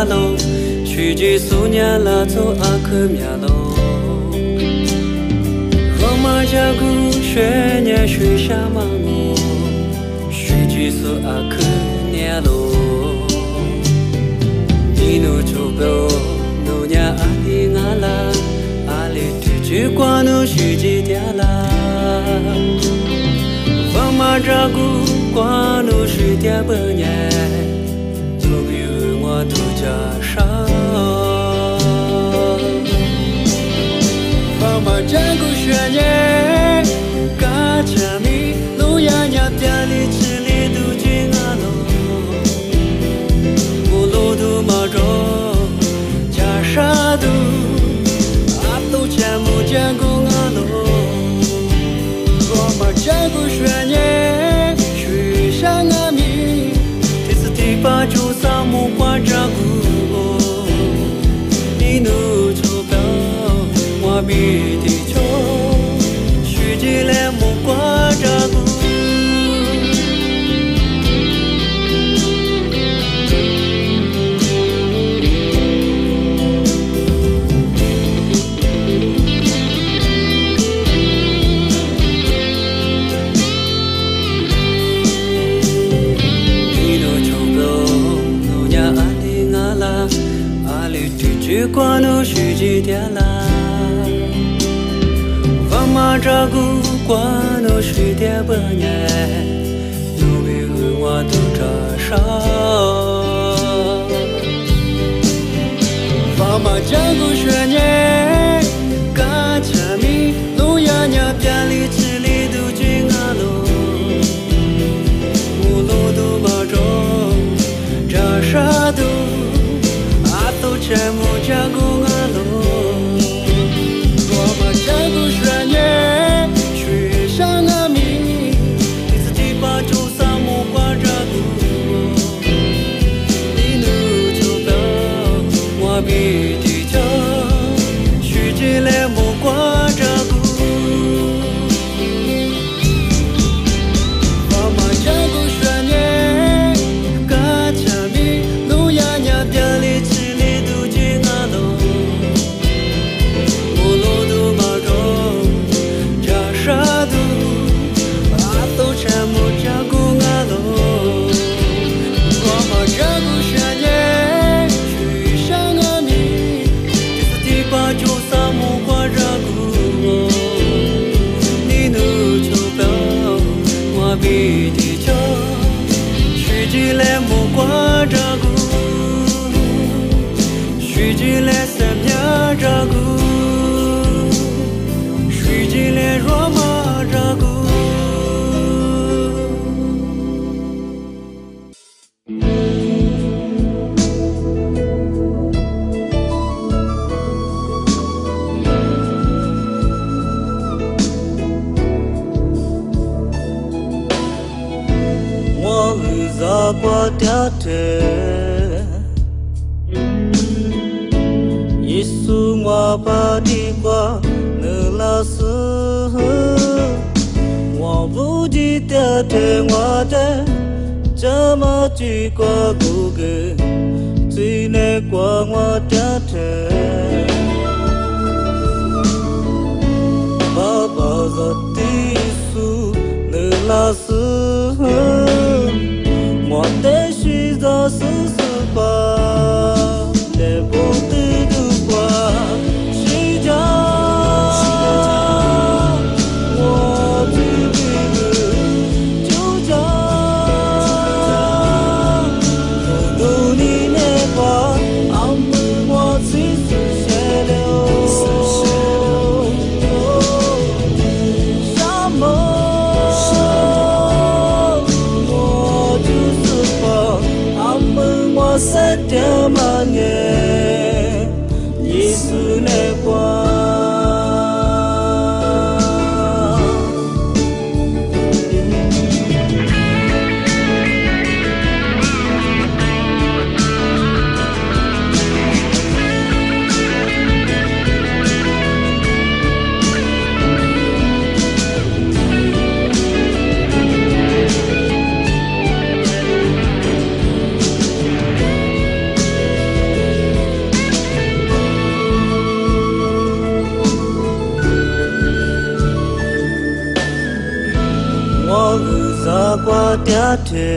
阿喽，许吉苏年拉走阿克米阿喽。河马加古学年学下马路，许吉苏阿克年喽。你努出标，努年阿里阿拉，阿里提起关努许吉点啦。河马加古关努许点半年。我独家上，爸妈战鼓学年，嘎cha米路亚亚边里吃里都进阿喽，我路都马着加沙都，阿都前木战鼓阿喽，爸妈战鼓学年，去上阿米，第四第八九三木瓜扎古，你努出标，我比地球，许吉来木瓜扎古。去关努许吉点啦，爸妈扎古关努许点半年，努比我都扎上，爸妈扎古学年，嘎cha米路亚亚边里吃里都进阿喽，我路都马着扎沙都。全部加工阿喽，我把加工学年去上阿米，第四第八九三木瓜扎古，你努就标，我比地球，许吉来木瓜扎古，我把加工学年，嘎cha米路亚亚边里吃。比地球，许吉来木瓜扎古，许吉来三面扎古，许吉来罗马扎古。扎瓜嗲嗲，耶稣我把地瓜能拉丝，我不记得听我的，这么句瓜古个，最难瓜我嗲嗲，爸爸在地苏能拉丝。我的许多事实吧，来不得的话，谁家我最的就家，不你那话，俺们我最是写了，什么？Setiamanya Yesus nekwa te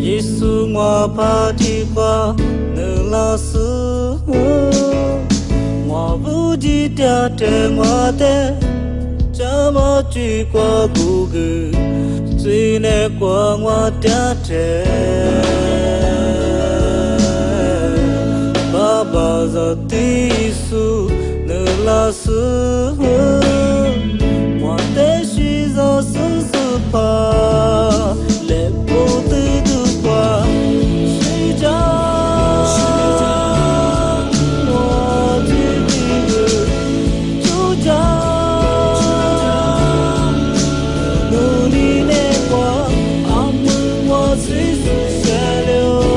Yesu ngwa pati pa nela su ngwa buji te ngwa te chama chi kwa gugu Sine kwa ngwa te Baba za tisu nela su ngwa te shi za su su pa le po tu tu kwa shi ja ngwa ti ti chu ja nu ni ne kwa amu ngwa si su se liu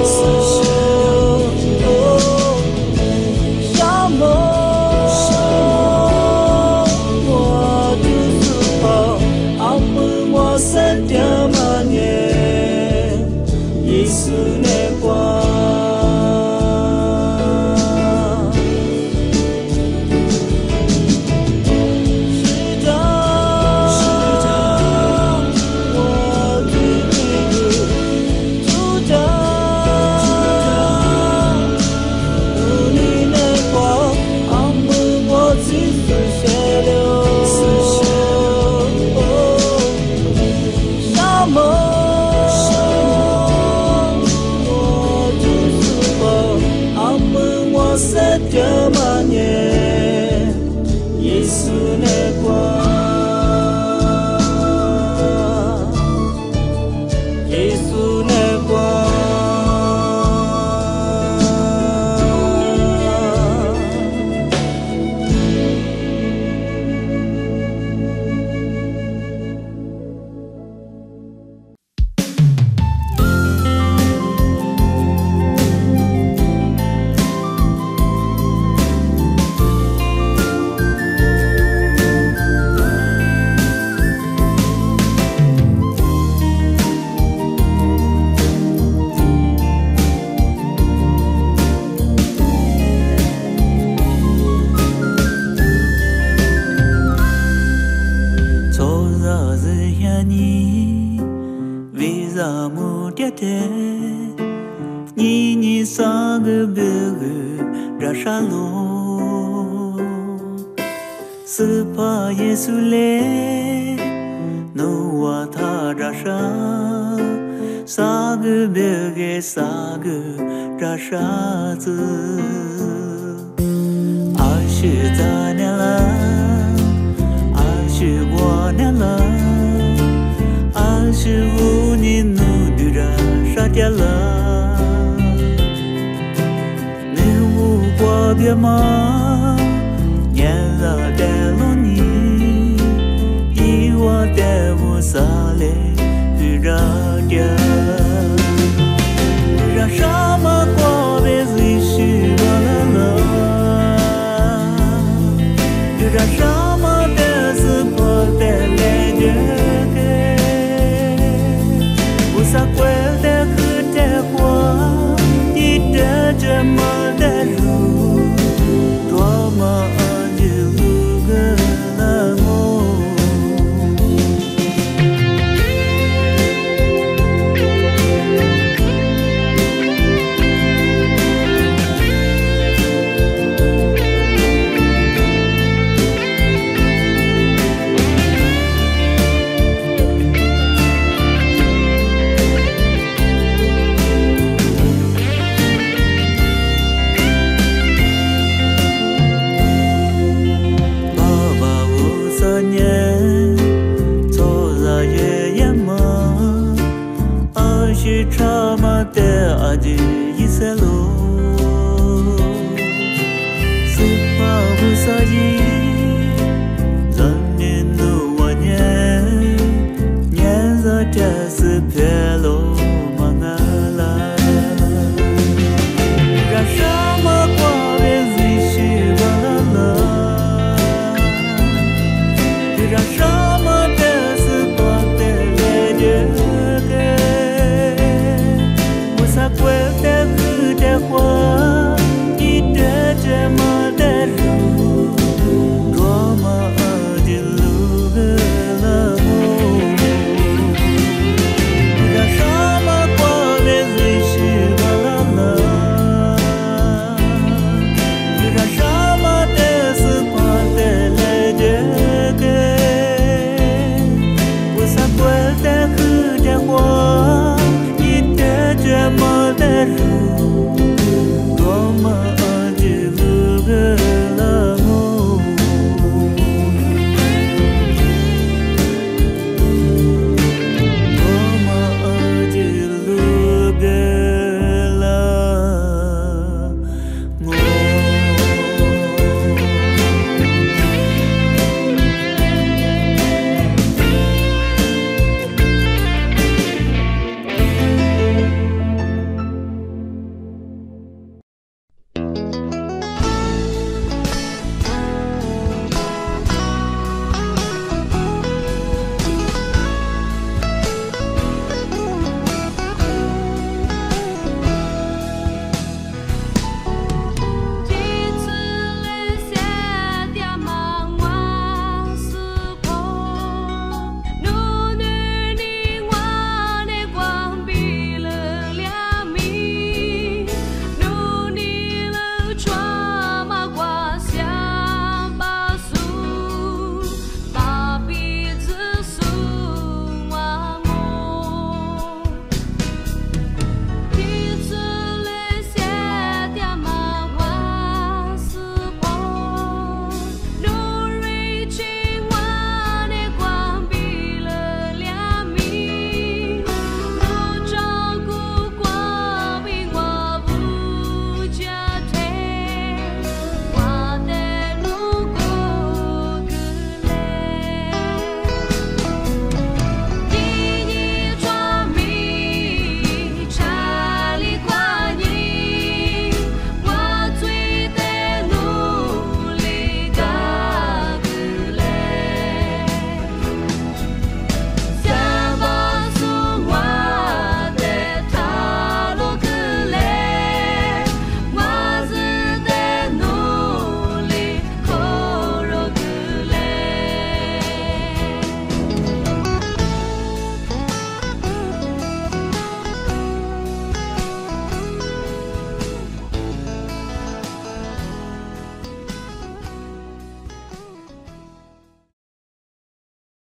这么的如